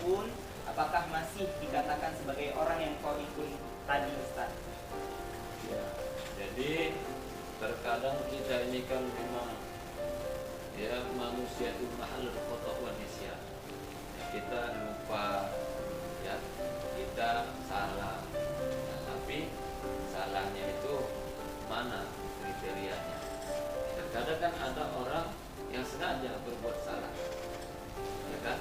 pun, apakah masih dikatakan sebagai orang yang qaifun tadi, Ustaz? Ya, jadi terkadang kita ini kan memang ya manusia itu mahal khotok wa nisyan. Kita lupa, ya kita salah, ya, tapi salahnya itu mana kriterianya? Terkadang kan ada orang yang sengaja berbuat salah, ya kan?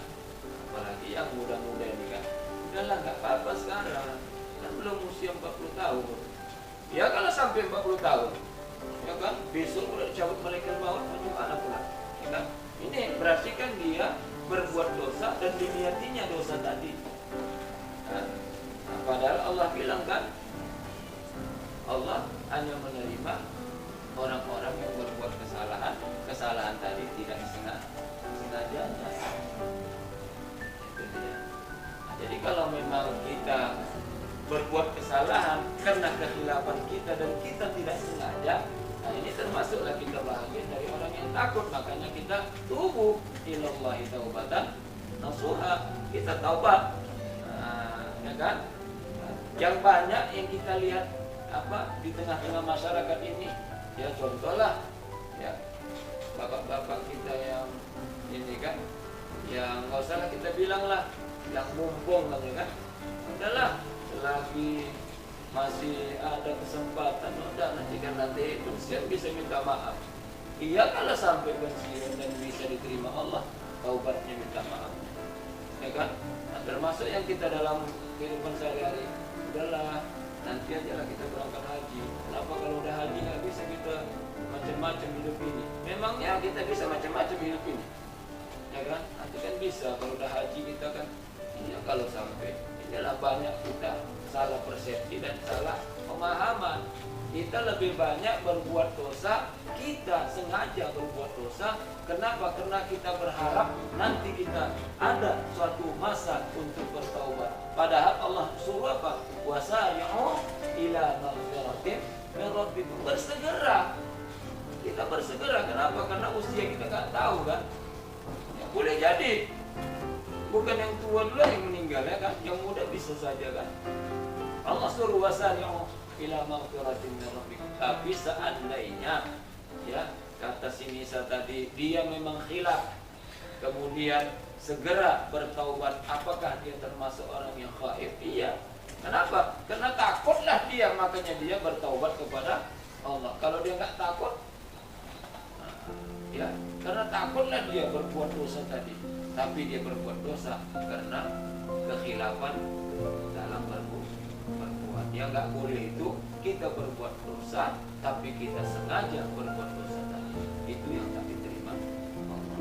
Apalagi yang muda-muda ini kan, udahlah nggak apa-apa sekarang, kan belum usia 40 tahun. Ya kalau sampai 40 tahun, ya kan, besok udah dicabut malaikat maut, bagaimana pula? Ya kan? Ini berarti kan dia berbuat dosa dan diniatinya dosa tadi. Nah, padahal Allah bilang kan, Allah hanya menerima orang-orang yang berbuat kesalahan tadi tidak sengaja. Itu dia. Nah, jadi kalau memang kita berbuat kesalahan karena kekhilafan kita dan kita tidak sengaja, nah ini termasuklah kita bahagian dari orang yang takut. Makanya kita tubuh ilallahi taubatan nasuha, kita taubat. Nah, ya kan? Yang banyak yang kita lihat di tengah-tengah masyarakat ini, ya contohlah ya bapak-bapak kita yang ini kan, yang nggak usah kita bilang lah, yang mumpung kan, udahlah selagi masih ada kesempatan, udah nanti pensiun bisa minta maaf. Iya kalau sampai pensiun dan bisa diterima Allah, taubatnya minta maaf, ya kan? Nah, termasuk yang kita dalam kehidupan sehari-hari, udahlah nanti aja lah kita berangkat haji. Kenapa kalau udah haji nggak bisa kita macam-macam hidup ini? Memangnya kita bisa macam-macam hidup ini, ya kan? Nanti kan bisa kalau udah haji kita kan. Iya kalau sampai inilah banyak kita salah persepsi dan salah pemahaman. Kita lebih banyak berbuat dosa, kita sengaja berbuat dosa. Kenapa? Karena kita berharap nanti kita ada suatu masa untuk bertaubat. Padahal Allah suruh apa? Wasari'u ila maghfiratin min rabbikum. Bersegera. Kita bersegera. Kenapa? Karena usia kita nggak tahu kan. Ya, boleh jadi bukan yang tua dulu yang meninggal ya kan, yang muda bisa saja kan. Allah suruh wasari'u ila maghfiratin min rabbikum. Tapi seandainya ya kata si Nisa tadi dia memang khilaf, kemudian segera bertaubat, apakah dia termasuk orang yang khaif? Iya. Kenapa? Karena takutlah dia, makanya dia bertaubat kepada Allah. Kalau dia nggak takut, ya karena takutlah dia berbuat dosa tadi. Tapi dia berbuat dosa karena kekhilafan dalam berbuat. Yang nggak boleh itu kita berbuat dosa, tapi kita sengaja berbuat dosa tadi. Itu yang tak diterima Allah.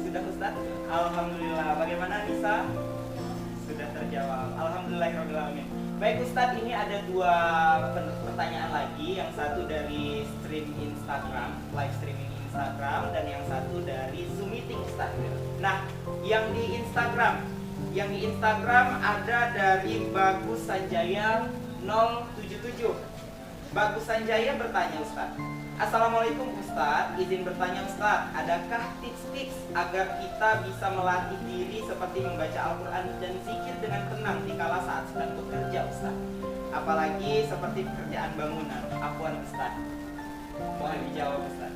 Sudah Ustaz? Alhamdulillah. Bagaimana Nisa? Sudah terjawab. Alhamdulillahirabbil alamin. Baik Ustaz, ini ada dua pertanyaan lagi. Yang satu dari live streaming Instagram, dan yang satu dari Zoom meeting Ustaz. Nah, yang di Instagram ada dari Bagus Sanjaya 077. Bagus Sanjaya bertanya Ustaz, Assalamualaikum Ustaz, izin bertanya Ustaz, adakah tips-tips agar kita bisa melatih diri seperti membaca Al-Quran dan zikir dengan tenang dikala saat sedang bekerja Ustaz, apalagi seperti pekerjaan bangunan? Afwan Ustaz, mohon dijawab Ustaz.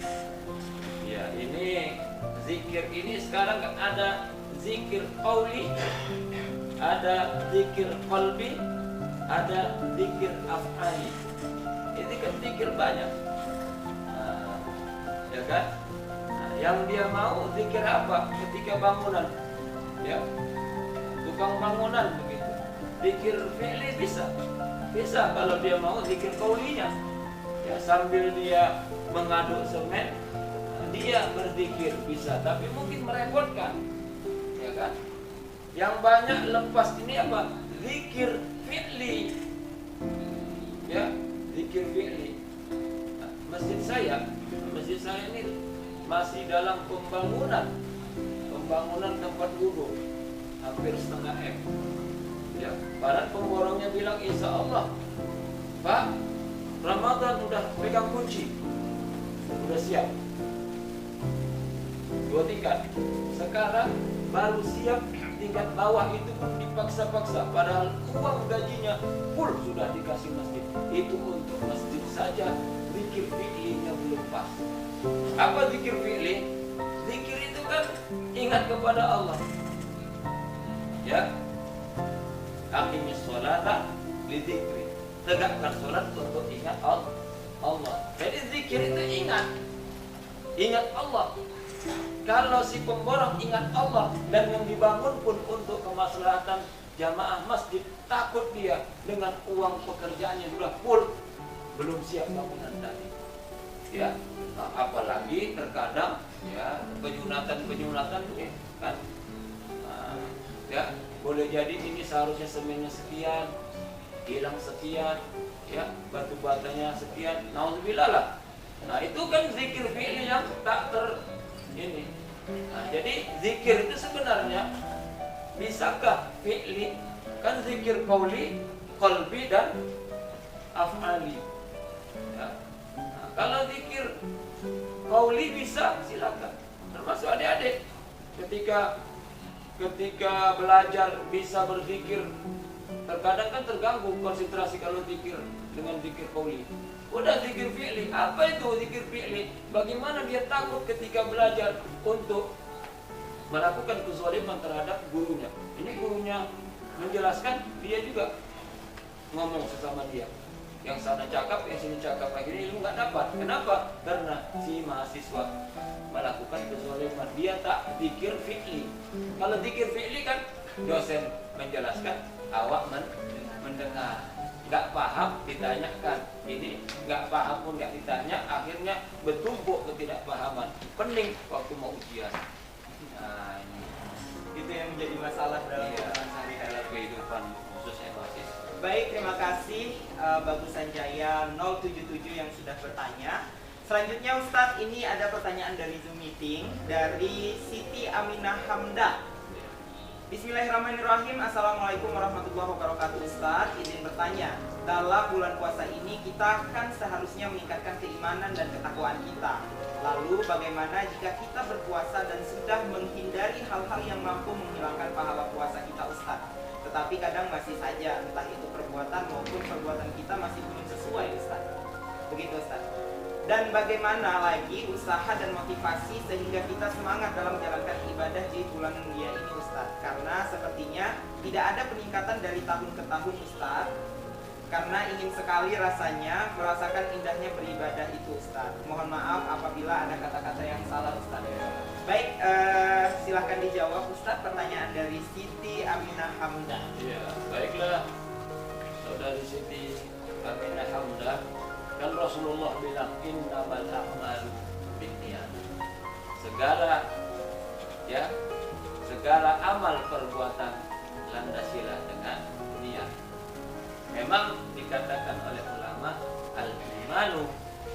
Ya, ini zikir ini sekarang kan ada zikir qauli, ada zikir qalbi, ada zikir af'ali. Ini kan zikir banyak, ya kan? Nah, yang dia mau zikir apa? Ketika bangunan, ya, tukang bangunan begitu. Zikir fi'li bisa kalau dia mau zikir qaulinya, ya sambil dia mengaduk semen, dia berzikir bisa, tapi mungkin merepotkan, ya kan? Yang banyak lepas ini apa? Zikir fi'li, ya, zikir fi'li. Nah, masjid saya ini masih dalam pembangunan tempat wudhu hampir setengah M. Ya, para pemborongnya bilang insya Allah, Pak, Ramadan udah pegang kunci, udah siap. 2 tingkat. Sekarang baru siap, tingkat bawah itu pun dipaksa-paksa, padahal uang gajinya full sudah dikasih masjid. Itu untuk masjid saja, zikir fi'linya belum pas. Apa zikir fi'li? Zikir itu kan ingat kepada Allah. Ya, aqimis sholata lidzikri. Tegakkan sholat untuk ingat Allah. Jadi zikir itu ingat Allah. Kalau si pemborong ingat Allah dan yang dibangun pun untuk kemaslahatan jamaah masjid, takut dia dengan uang pekerjaannya sudah full, belum siap bangunan tadi. Ya, nah, apalagi terkadang ya penyunatan kan. Nah, ya, boleh jadi ini seharusnya semennya sekian, hilang sekian, ya, batu batanya sekian, nauzubillah lah. Nah, itu kan zikir fi'li yang tak ini. Nah, jadi zikir itu sebenarnya bisakah fi'li? Kan zikir qauli, qalbi dan af'ali. Ya. Nah, kalau zikir qauli bisa, silakan. Termasuk adik-adik ketika belajar bisa berzikir. Terkadang kan terganggu konsentrasi kalau zikir dengan zikir qauli. Udah zikir fi'li. Apa itu zikir fi'li? Bagaimana dia takut ketika belajar untuk melakukan kezaliman terhadap gurunya. Ini gurunya menjelaskan, dia juga ngomong sesama dia. Yang sana cakap, yang sini cakap, akhirnya ilmu nggak dapat. Kenapa? Karena si mahasiswa melakukan kezaliman. Dia tak zikir fi'li. Kalau zikir fi'li kan dosen menjelaskan, awak mendengar. Nggak paham ditanyakan, ini nggak paham pun nggak ditanya, akhirnya bertumpuk ketidakpahaman, pening waktu mau ujian. Nah, ini Itu yang menjadi masalah dalam dalam kehidupan khususnya mahasiswa. Baik, terima kasih Bagus Sanjaya 077 yang sudah bertanya. Selanjutnya Ustadz, ini ada pertanyaan dari Zoom meeting dari Siti Aminah Hamda. Bismillahirrahmanirrahim. Assalamualaikum warahmatullahi wabarakatuh. Ustadz, izin bertanya, dalam bulan puasa ini kita kan seharusnya meningkatkan keimanan dan ketakwaan kita. Lalu bagaimana jika kita berpuasa dan sudah menghindari hal-hal yang mampu menghilangkan pahala puasa kita, Ustadz? Tetapi kadang masih saja, entah itu perbuatan maupun perbuatan kita masih belum sesuai, Ustadz. Begitu, Ustadz. Dan bagaimana lagi usaha dan motivasi sehingga kita semangat dalam menjalankan ibadah di bulan mulia ini, Ustadz? Karena sepertinya tidak ada peningkatan dari tahun ke tahun, Ustadz. Karena ingin sekali rasanya merasakan indahnya beribadah itu, Ustadz. Mohon maaf apabila ada kata-kata yang salah, Ustadz. Baik, silahkan dijawab, Ustadz, pertanyaan dari Siti Aminah Hamda. Ya, baiklah, saudari Siti Aminah Hamda. Kan Rasulullah bilang innamal a'malu binniyat. Segala amal perbuatan landasilah dengan niat. Memang dikatakan oleh ulama al-imanu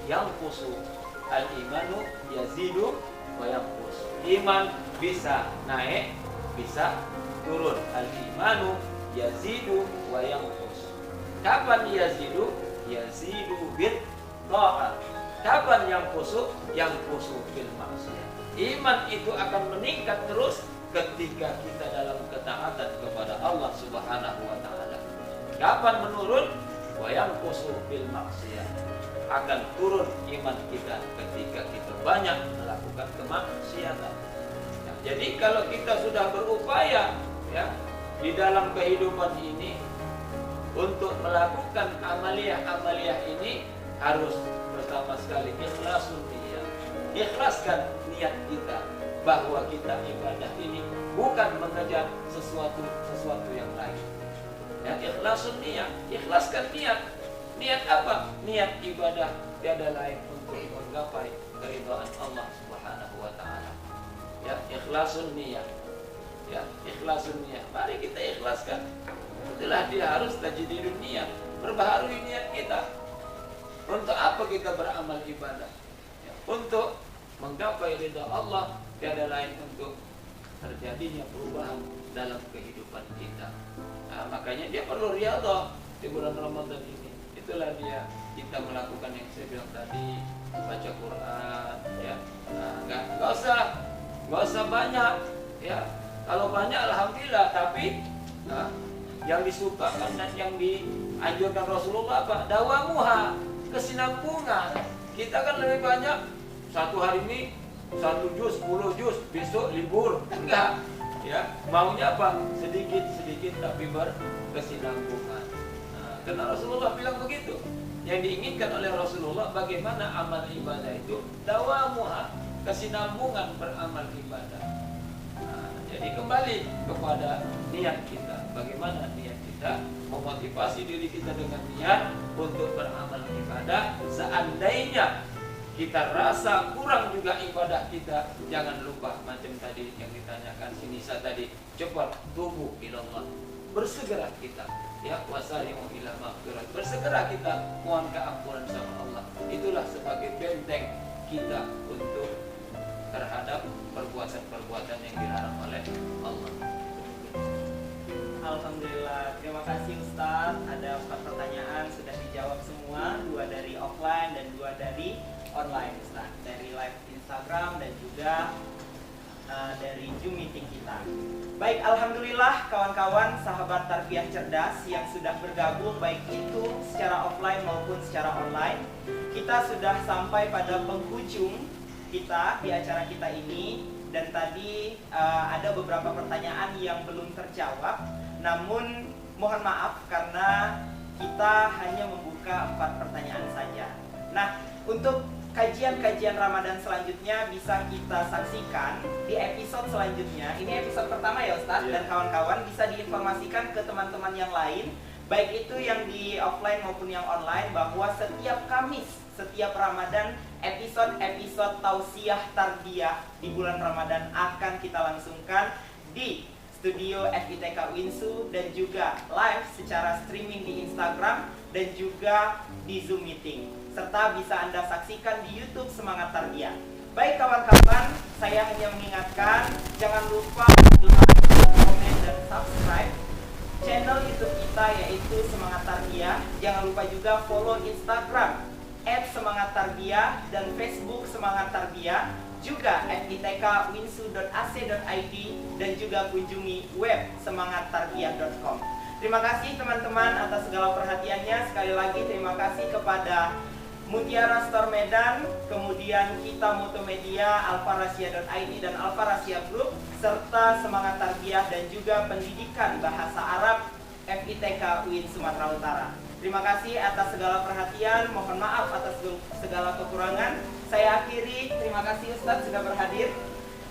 yanqusu, al-imanu yazidu wa yanqus. Iman bisa naik, bisa turun. Al-imanu yazidu wa yanqus. Kapan yazidu? Yazidu bit ta'at. Kapan yang kusuk? Yang kusuk bil maksiat. Iman itu akan meningkat terus ketika kita dalam ketaatan kepada Allah Subhanahu wa taala. Kapan menurun? Wa yang kusuk bil maksiat. Akan turun iman kita ketika kita banyak melakukan kemaksiatan. Nah, jadi kalau kita sudah berupaya ya di dalam kehidupan ini untuk melakukan amaliyah ini harus pertama sekali ikhlasun niat. Ikhlaskan niat kita bahwa kita ibadah ini bukan mengejar sesuatu yang lain. Ya, ikhlasun niat, ikhlaskan niat. Niat apa? Niat ibadah tiada lain untuk menggapai keridhaan Allah Subhanahu wa taala. Ya, ikhlasun niat. Ya, ikhlasun niat. Mari kita ikhlaskan. Itulah dia harus tajdidun niat, perbaharui niat kita. Untuk apa kita beramal ibadah? Ya, untuk menggapai ridha Allah, tiada lain untuk terjadinya perubahan dalam kehidupan kita. Nah, makanya dia perlu riyadhah di bulan Ramadan ini. Itulah dia kita melakukan yang saya bilang tadi, baca Quran, ya. Nah, nggak usah banyak, ya. Kalau banyak alhamdulillah, tapi yang disukakan dan yang dianjurkan Rasulullah apa? Dawamuha, kesinambungan. Kita kan lebih banyak satu hari ini 1 juz, 10 juz, besok libur. Enggak. Ya, maunya apa? Sedikit-sedikit tapi berkesinambungan. Karena Rasulullah bilang begitu. Yang diinginkan oleh Rasulullah bagaimana amal ibadah itu dawamuha, kesinambungan beramal ibadah. Jadi kembali kepada niat kita. Bagaimana niat kita memotivasi diri kita dengan niat untuk beramal ibadah. Seandainya kita rasa kurang juga ibadah kita, jangan lupa macam tadi yang ditanyakan si Nisa tadi, cepat tubuh ilallah, bersegera kita ya, wasari'u ila maghfirah, bersegera kita mohon keampunan sama Allah. Itulah sebagai benteng kita untuk terhadap perbuatan-perbuatan yang dilarang oleh Allah. Alhamdulillah, terima kasih Ustadz. Ada 4 pertanyaan sudah dijawab semua, 2 dari offline dan 2 dari online Ustadz, dari live Instagram dan juga dari Zoom meeting kita. Baik, alhamdulillah kawan-kawan sahabat tarbiyah cerdas yang sudah bergabung baik itu secara offline maupun secara online. Kita sudah sampai pada penghujung kita di acara kita ini, dan tadi ada beberapa pertanyaan yang belum terjawab. Namun mohon maaf karena kita hanya membuka 4 pertanyaan saja. Nah, untuk kajian-kajian Ramadan selanjutnya bisa kita saksikan di episode selanjutnya. Ini episode pertama ya Ustadz, dan kawan-kawan bisa diinformasikan ke teman-teman yang lain, baik itu yang di offline maupun yang online, bahwa setiap Kamis, setiap Ramadan, episode-episode tausiah tarbiyah di bulan Ramadan akan kita langsungkan di studio FITK Winsu dan juga live secara streaming di Instagram dan juga di Zoom meeting, serta bisa Anda saksikan di YouTube Semangat Tarbiyah. Baik kawan-kawan, saya hanya mengingatkan jangan lupa like, komen, dan subscribe channel YouTube kita yaitu Semangat Tarbiyah. Jangan lupa juga follow Instagram @semangattarbiyah dan Facebook Semangat Tarbiyah, juga fitkwinsu.ac.id, dan juga kunjungi web semangattarbiyah.com. Terima kasih teman-teman atas segala perhatiannya. Sekali lagi terima kasih kepada Mutiara Store Medan, kemudian Kita Multimedia, alfarasia.id dan Alfarasia Group, serta Semangat Tarbiyah dan juga Pendidikan Bahasa Arab FITK UIN Sumatera Utara. Terima kasih atas segala perhatian, mohon maaf atas segala kekurangan. Saya akhiri, terima kasih Ustadz sudah berhadir.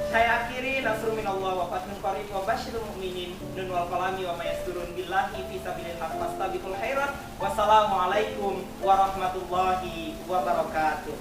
Saya akhiri, nasrul minallah wa fathun qarib wa basyirul mu'minin nun wal qalami wa mayasturun billahi fi sabilillah fastabiqul khairat. Wassalamualaikum warahmatullahi wabarakatuh.